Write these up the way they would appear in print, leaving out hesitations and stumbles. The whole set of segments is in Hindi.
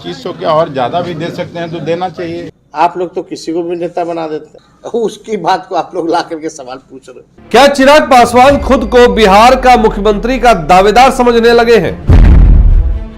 2500 क्या और ज्यादा भी दे सकते हैं तो देना चाहिए। आप लोग तो किसी को भी नेता बना देते हैं, उसकी बात को आप लोग ला करके सवाल पूछ रहे हो। क्या चिराग पासवान खुद को बिहार का मुख्यमंत्री का दावेदार समझने लगे हैं?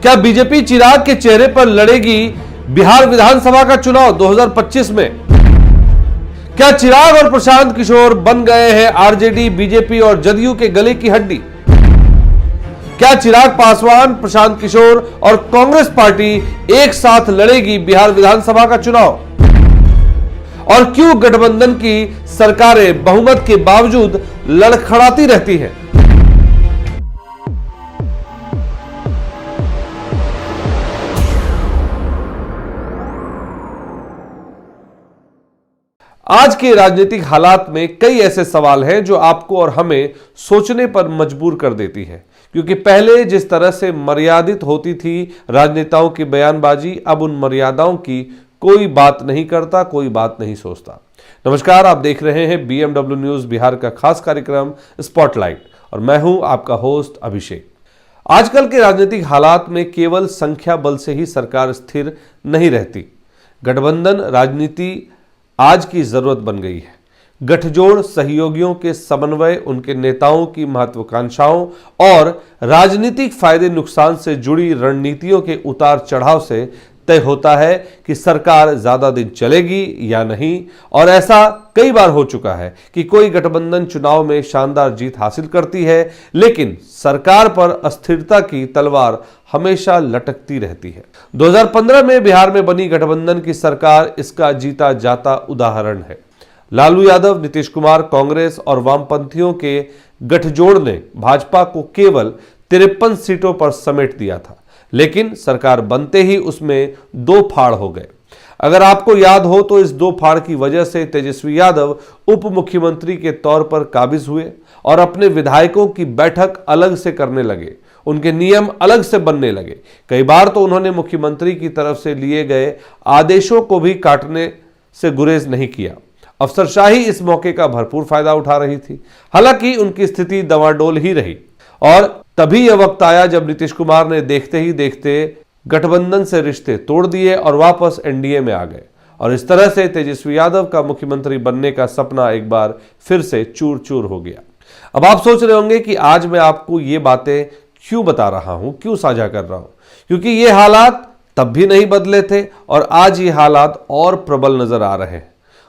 क्या बीजेपी चिराग के चेहरे पर लड़ेगी बिहार विधानसभा का चुनाव 2025 में? क्या चिराग और प्रशांत किशोर बन गए हैं आरजेडी, बीजेपी और जदयू के गले की हड्डी? क्या चिराग पासवान, प्रशांत किशोर और कांग्रेस पार्टी एक साथ लड़ेगी बिहार विधानसभा का चुनाव? और क्यों गठबंधन की सरकारें बहुमत के बावजूद लड़खड़ाती रहती हैं? आज के राजनीतिक हालात में कई ऐसे सवाल हैं जो आपको और हमें सोचने पर मजबूर कर देती है, क्योंकि पहले जिस तरह से मर्यादित होती थी राजनेताओं की बयानबाजी, अब उन मर्यादाओं की कोई बात नहीं करता, कोई बात नहीं सोचता। नमस्कार, आप देख रहे हैं BMW न्यूज बिहार का खास कार्यक्रम स्पॉटलाइट और मैं हूं आपका होस्ट अभिषेक। आजकल के राजनीतिक हालात में केवल संख्या बल से ही सरकार स्थिर नहीं रहती। गठबंधन राजनीति आज की जरूरत बन गई है। गठजोड़, सहयोगियों के समन्वय, उनके नेताओं की महत्वाकांक्षाओं और राजनीतिक फायदे नुकसान से जुड़ी रणनीतियों के उतार चढ़ाव से तय होता है कि सरकार ज्यादा दिन चलेगी या नहीं। और ऐसा कई बार हो चुका है कि कोई गठबंधन चुनाव में शानदार जीत हासिल करती है, लेकिन सरकार पर अस्थिरता की तलवार हमेशा लटकती रहती है। 2015 में बिहार में बनी गठबंधन की सरकार इसका जीता जाता उदाहरण है। लालू यादव, नीतीश कुमार, कांग्रेस और वामपंथियों के गठजोड़ ने भाजपा को केवल 53 सीटों पर समेट दिया था, लेकिन सरकार बनते ही उसमें दो फाड़ हो गए। अगर आपको याद हो तो इस दो फाड़ की वजह से तेजस्वी यादव उप मुख्यमंत्री के तौर पर काबिज हुए और अपने विधायकों की बैठक अलग से करने लगे, उनके नियम अलग से बनने लगे। कई बार तो उन्होंने मुख्यमंत्री की तरफ से लिए गए आदेशों को भी काटने से गुरेज नहीं किया। अफसरशाही इस मौके का भरपूर फायदा उठा रही थी। हालांकि उनकी स्थिति दमाडोल ही रही और तभी यह वक्त आया जब नीतीश कुमार ने देखते ही देखते गठबंधन से रिश्ते तोड़ दिए और वापस एनडीए में आ गए। और इस तरह से तेजस्वी यादव का मुख्यमंत्री बनने का सपना एक बार फिर से चूर चूर हो गया। अब आप सोच रहे होंगे कि आज मैं आपको ये बातें क्यों बता रहा हूं, क्यों साझा कर रहा हूं? क्योंकि ये हालात तब भी नहीं बदले थे और आज ये हालात और प्रबल नजर आ रहे हैं।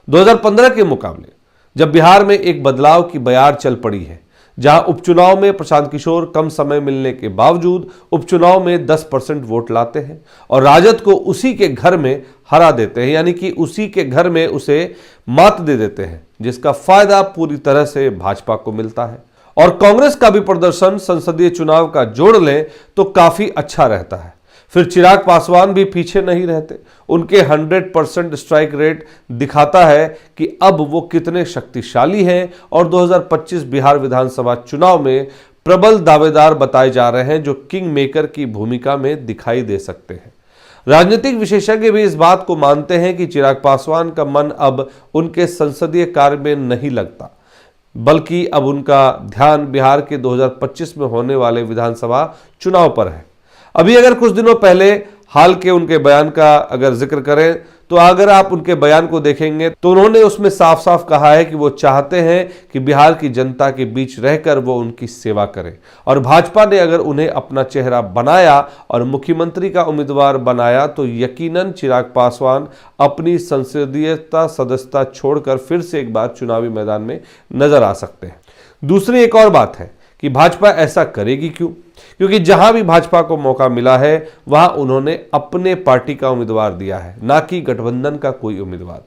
2015 के मुकाबले जब बिहार में एक बदलाव की बयार चल पड़ी है, जहां उपचुनाव में प्रशांत किशोर कम समय मिलने के बावजूद उपचुनाव में 10% वोट लाते हैं और राजद को उसी के घर में हरा देते हैं, यानी कि उसी के घर में उसे मात दे देते हैं, जिसका फायदा पूरी तरह से भाजपा को मिलता है। और कांग्रेस का भी प्रदर्शन संसदीय चुनाव का जोड़ लें तो काफी अच्छा रहता है। फिर चिराग पासवान भी पीछे नहीं रहते। उनके 100% स्ट्राइक रेट दिखाता है कि अब वो कितने शक्तिशाली हैं और 2025 बिहार विधानसभा चुनाव में प्रबल दावेदार बताए जा रहे हैं, जो किंग मेकर की भूमिका में दिखाई दे सकते हैं। राजनीतिक विशेषज्ञ भी इस बात को मानते हैं कि चिराग पासवान का मन अब उनके संसदीय कार्य में नहीं लगता, बल्कि अब उनका ध्यान बिहार के 2025 में होने वाले विधानसभा चुनाव पर है। अभी अगर कुछ दिनों पहले हाल के उनके बयान का अगर जिक्र करें तो अगर आप उनके बयान को देखेंगे तो उन्होंने उसमें साफ साफ कहा है कि वो चाहते हैं कि बिहार की जनता के बीच रहकर वो उनकी सेवा करें। और भाजपा ने अगर उन्हें अपना चेहरा बनाया और मुख्यमंत्री का उम्मीदवार बनाया तो यकीनन चिराग पासवान अपनी संसदीयता सदस्यता छोड़कर फिर से एक बार चुनावी मैदान में नजर आ सकते हैं। दूसरी एक और बात है कि भाजपा ऐसा करेगी क्यों? क्योंकि जहां भी भाजपा को मौका मिला है वहां उन्होंने अपने पार्टी का उम्मीदवार दिया है, ना कि गठबंधन का कोई उम्मीदवार।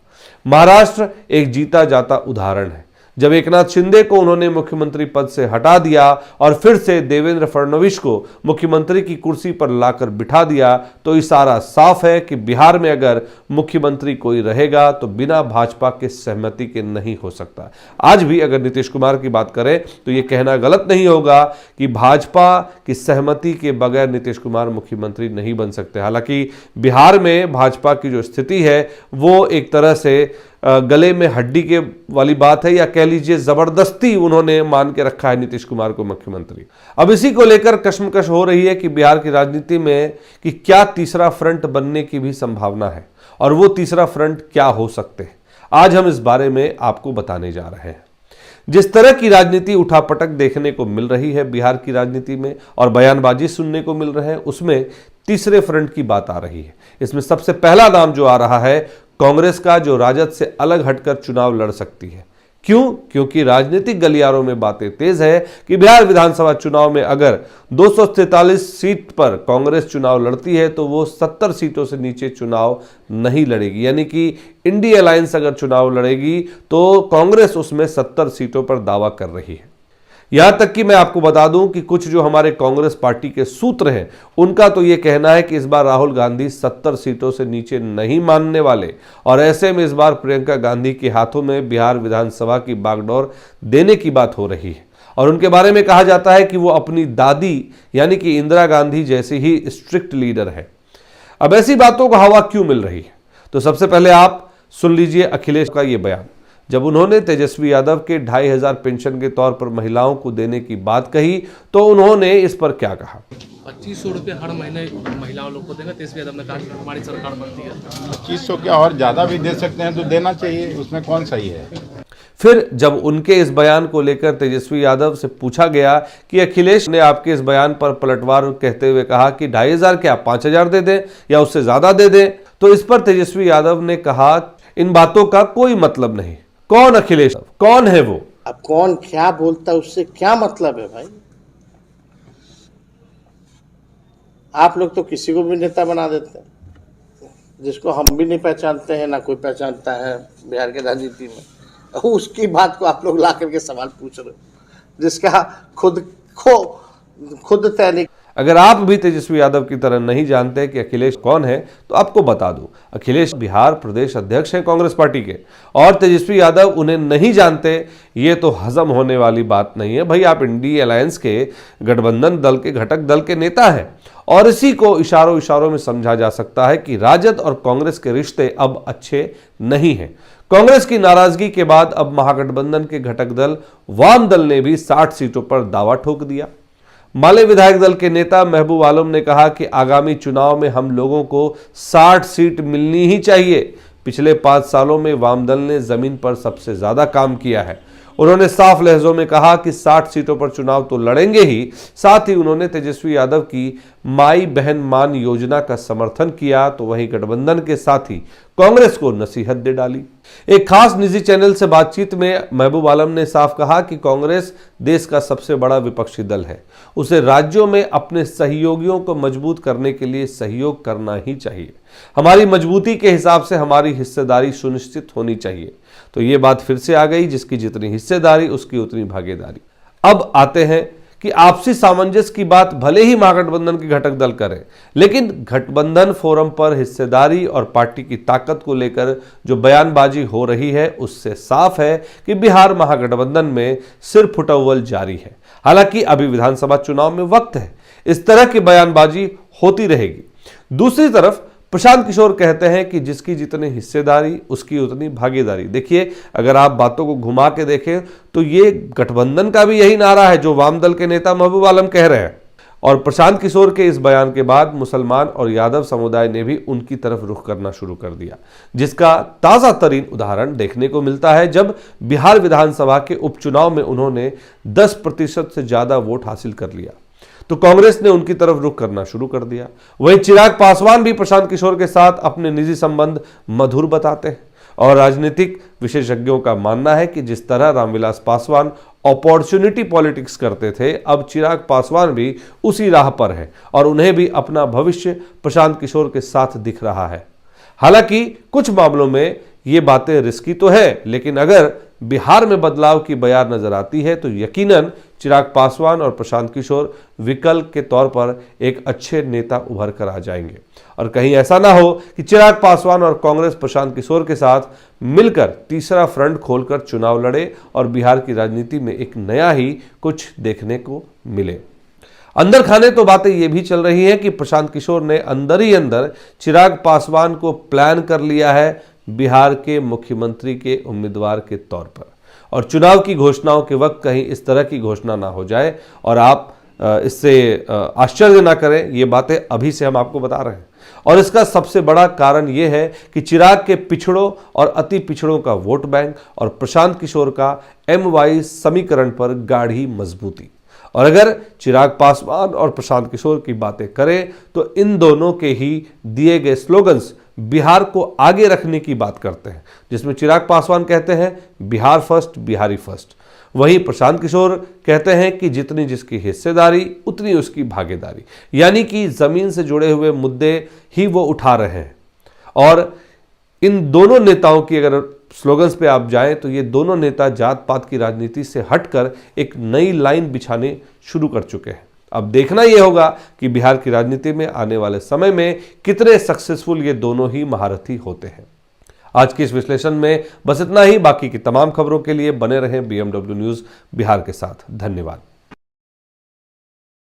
महाराष्ट्र एक जीता जाता उदाहरण है। जब एकनाथ शिंदे को उन्होंने मुख्यमंत्री पद से हटा दिया और फिर से देवेंद्र फडणवीस को मुख्यमंत्री की कुर्सी पर लाकर बिठा दिया, तो इशारा साफ है कि बिहार में अगर मुख्यमंत्री कोई रहेगा तो बिना भाजपा के सहमति के नहीं हो सकता। आज भी अगर नीतीश कुमार की बात करें तो यह कहना गलत नहीं होगा कि भाजपा की सहमति के बगैर नीतीश कुमार मुख्यमंत्री नहीं बन सकते। हालांकि बिहार में भाजपा की जो स्थिति है वो एक तरह से गले में हड्डी के वाली बात है, या कह लीजिए जबरदस्ती उन्होंने मान के रखा है नीतीश कुमार को मुख्यमंत्री। अब इसी को लेकर कशमकश हो रही है कि बिहार की राजनीति में कि क्या तीसरा फ्रंट बनने की भी संभावना है, और वो तीसरा फ्रंट क्या हो सकते हैं। आज हम इस बारे में आपको बताने जा रहे हैं। जिस तरह की राजनीति उठापटक देखने को मिल रही है बिहार की राजनीति में और बयानबाजी सुनने को मिल रहे हैं, उसमें तीसरे फ्रंट की बात आ रही है। इसमें सबसे पहला नाम जो आ रहा है कांग्रेस का, जो राजद से अलग हटकर चुनाव लड़ सकती है। क्यों? क्योंकि राजनीतिक गलियारों में बातें तेज है कि बिहार विधानसभा चुनाव में अगर 243 सीट पर कांग्रेस चुनाव लड़ती है तो वो 70 सीटों से नीचे चुनाव नहीं लड़ेगी। यानी कि इंडी अलायंस अगर चुनाव लड़ेगी तो कांग्रेस उसमें 70 सीटों पर दावा कर रही है। यहां तक कि मैं आपको बता दूं कि कुछ जो हमारे कांग्रेस पार्टी के सूत्र हैं, उनका तो यह कहना है कि इस बार राहुल गांधी 70 सीटों से नीचे नहीं मानने वाले, और ऐसे में इस बार प्रियंका गांधी के हाथों में बिहार विधानसभा की बागडोर देने की बात हो रही है। और उनके बारे में कहा जाता है कि वो अपनी दादी यानी कि इंदिरा गांधी जैसी ही स्ट्रिक्ट लीडर है। अब ऐसी बातों को हवा क्यों मिल रही है? तो सबसे पहले आप सुन लीजिए अखिलेश का ये बयान, जब उन्होंने तेजस्वी यादव के 2500 पेंशन के तौर पर महिलाओं को देने की बात कही तो उन्होंने इस पर क्या कहा। 2500 रुपये हर महीने महिलाओं लोग को देंगे। तेजस्वी यादव ने कहा कि हमारी सरकार बनती है 2500 क्या और ज़्यादा भी दे सकते हैं तो देना चाहिए, उसमें कौन सही है। फिर जब उनके इस बयान को लेकर तेजस्वी यादव से पूछा गया कि अखिलेश ने आपके इस बयान पर पलटवार कहते हुए कहा कि 2500 क्या 5000 दे दें या उससे ज़्यादा दे दें, तो इस पर तेजस्वी यादव ने कहा इन बातों का कोई मतलब नहीं। कौन अखिलेश, कौन है वो? अब कौन क्या बोलता है उससे क्या मतलब है भाई? आप लोग तो किसी को भी नेता बना देते हैं, जिसको हम भी नहीं पहचानते हैं, ना कोई पहचानता है बिहार की राजनीति में। उसकी बात को आप लोग ला करके सवाल पूछ रहे हो, जिसका खुद तय नहीं। अगर आप भी तेजस्वी यादव की तरह नहीं जानते कि अखिलेश कौन है तो आपको बता दूं, अखिलेश बिहार प्रदेश अध्यक्ष हैं कांग्रेस पार्टी के, और तेजस्वी यादव उन्हें नहीं जानते, ये तो हजम होने वाली बात नहीं है। भाई आप इंडी अलायंस के गठबंधन दल के घटक दल के नेता हैं, और इसी को इशारों इशारों में समझा जा सकता है कि राजद और कांग्रेस के रिश्ते अब अच्छे नहीं हैं। कांग्रेस की नाराजगी के बाद अब महागठबंधन के घटक दल वाम दल ने भी 60 सीटों पर दावा ठोक दिया। माले विधायक दल के नेता महबूब आलम ने कहा कि आगामी चुनाव में हम लोगों को 60 सीट मिलनी ही चाहिए। पिछले 5 सालों में वाम दल ने जमीन पर सबसे ज्यादा काम किया है। उन्होंने साफ लहजों में कहा कि 60 सीटों पर चुनाव तो लड़ेंगे ही, साथ ही उन्होंने तेजस्वी यादव की माई बहन मान योजना का समर्थन किया, तो वहीं गठबंधन के साथ ही कांग्रेस को नसीहत दे डाली। एक खास निजी चैनल से बातचीत में महबूब आलम ने साफ कहा कि कांग्रेस देश का सबसे बड़ा विपक्षी दल है, उसे राज्यों में अपने सहयोगियों को मजबूत करने के लिए सहयोग करना ही चाहिए। हमारी मजबूती के हिसाब से हमारी हिस्सेदारी सुनिश्चित होनी चाहिए। तो ये बात फिर से आ गई, जिसकी जितनी हिस्सेदारी उसकी उतनी भागीदारी। अब आते हैं कि आपसी सामंजस्य की बात भले ही महागठबंधन के घटक दल करें, लेकिन गठबंधन फोरम पर हिस्सेदारी और पार्टी की ताकत को लेकर जो बयानबाजी हो रही है, उससे साफ है कि बिहार महागठबंधन में सिर फुटअव्वल जारी है। हालांकि अभी विधानसभा चुनाव में वक्त है, इस तरह की बयानबाजी होती रहेगी। दूसरी तरफ प्रशांत किशोर कहते हैं कि जिसकी जितनी हिस्सेदारी उसकी उतनी भागीदारी। देखिए, अगर आप बातों को घुमा के देखें तो ये गठबंधन का भी यही नारा है जो वाम दल के नेता महबूब आलम कह रहे हैं। और प्रशांत किशोर के इस बयान के बाद मुसलमान और यादव समुदाय ने भी उनकी तरफ रुख करना शुरू कर दिया, जिसका ताजा तरीन उदाहरण देखने को मिलता है जब बिहार विधानसभा के उपचुनाव में उन्होंने 10% से ज्यादा वोट हासिल कर लिया तो कांग्रेस ने उनकी तरफ रुख करना शुरू कर दिया। वहीं चिराग पासवान भी प्रशांत किशोर के साथ अपने निजी संबंध मधुर बताते हैं, और राजनीतिक विशेषज्ञों का मानना है कि जिस तरह रामविलास पासवान अपॉर्चुनिटी पॉलिटिक्स करते थे, अब चिराग पासवान भी उसी राह पर है और उन्हें भी अपना भविष्य प्रशांत किशोर के साथ दिख रहा है। हालांकि कुछ मामलों में ये बातें रिस्की तो है, लेकिन अगर बिहार में बदलाव की बयार नजर आती है तो यकीनन चिराग पासवान और प्रशांत किशोर विकल्प के तौर पर एक अच्छे नेता उभर कर आ जाएंगे। और कहीं ऐसा ना हो कि चिराग पासवान और कांग्रेस प्रशांत किशोर के साथ मिलकर तीसरा फ्रंट खोलकर चुनाव लड़े और बिहार की राजनीति में एक नया ही कुछ देखने को मिले। अंदर खाने तो बातें ये भी चल रही हैं कि प्रशांत किशोर ने अंदर ही अंदर चिराग पासवान को प्लान कर लिया है बिहार के मुख्यमंत्री के उम्मीदवार के तौर पर। और चुनाव की घोषणाओं के वक्त कहीं इस तरह की घोषणा ना हो जाए और आप इससे आश्चर्य ना करें, ये बातें अभी से हम आपको बता रहे हैं। और इसका सबसे बड़ा कारण यह है कि चिराग के पिछड़ों और अति पिछड़ों का वोट बैंक और प्रशांत किशोर का MY समीकरण पर गाढ़ी मजबूती। और अगर चिराग पासवान और प्रशांत किशोर की बातें करें तो इन दोनों के ही दिए गए स्लोगन्स बिहार को आगे रखने की बात करते हैं, जिसमें चिराग पासवान कहते हैं बिहार फर्स्ट, बिहारी फर्स्ट। वहीं प्रशांत किशोर कहते हैं कि जितनी जिसकी हिस्सेदारी उतनी उसकी भागीदारी, यानी कि जमीन से जुड़े हुए मुद्दे ही वो उठा रहे हैं। और इन दोनों नेताओं की अगर स्लोगन्स पे आप जाएं तो ये दोनों नेता जात पात की राजनीति से हटकर एक नई लाइन बिछाने शुरू कर चुके हैं। अब देखना यह होगा कि बिहार की राजनीति में आने वाले समय में कितने सक्सेसफुल ये दोनों ही महारथी होते हैं। आज की इस विश्लेषण में बस इतना ही। बाकी की तमाम खबरों के लिए बने रहें BMW न्यूज बिहार के साथ। धन्यवाद।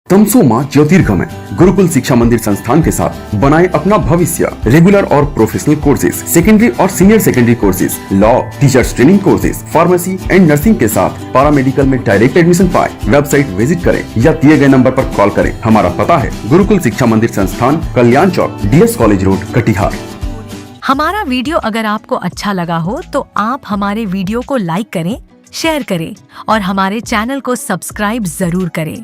तमसोमा ज्योतिर्गमय गुरुकुल शिक्षा मंदिर संस्थान के साथ बनाए अपना भविष्य। रेगुलर और प्रोफेशनल कोर्सेज, सेकेंडरी और senior secondary courses, law, teachers training courses, pharmacy and nursing के साथ पैरामेडिकल में डायरेक्ट एडमिशन पाए। वेबसाइट विजिट करें या दिए गए नंबर पर कॉल करें। हमारा पता है गुरुकुल शिक्षा मंदिर संस्थान, कल्याण चौक, DS कॉलेज रोड, कटिहार। हमारा वीडियो अगर आपको अच्छा लगा हो तो आप हमारे वीडियो को लाइक करें, शेयर करें और हमारे चैनल को सब्सक्राइब जरूर करें।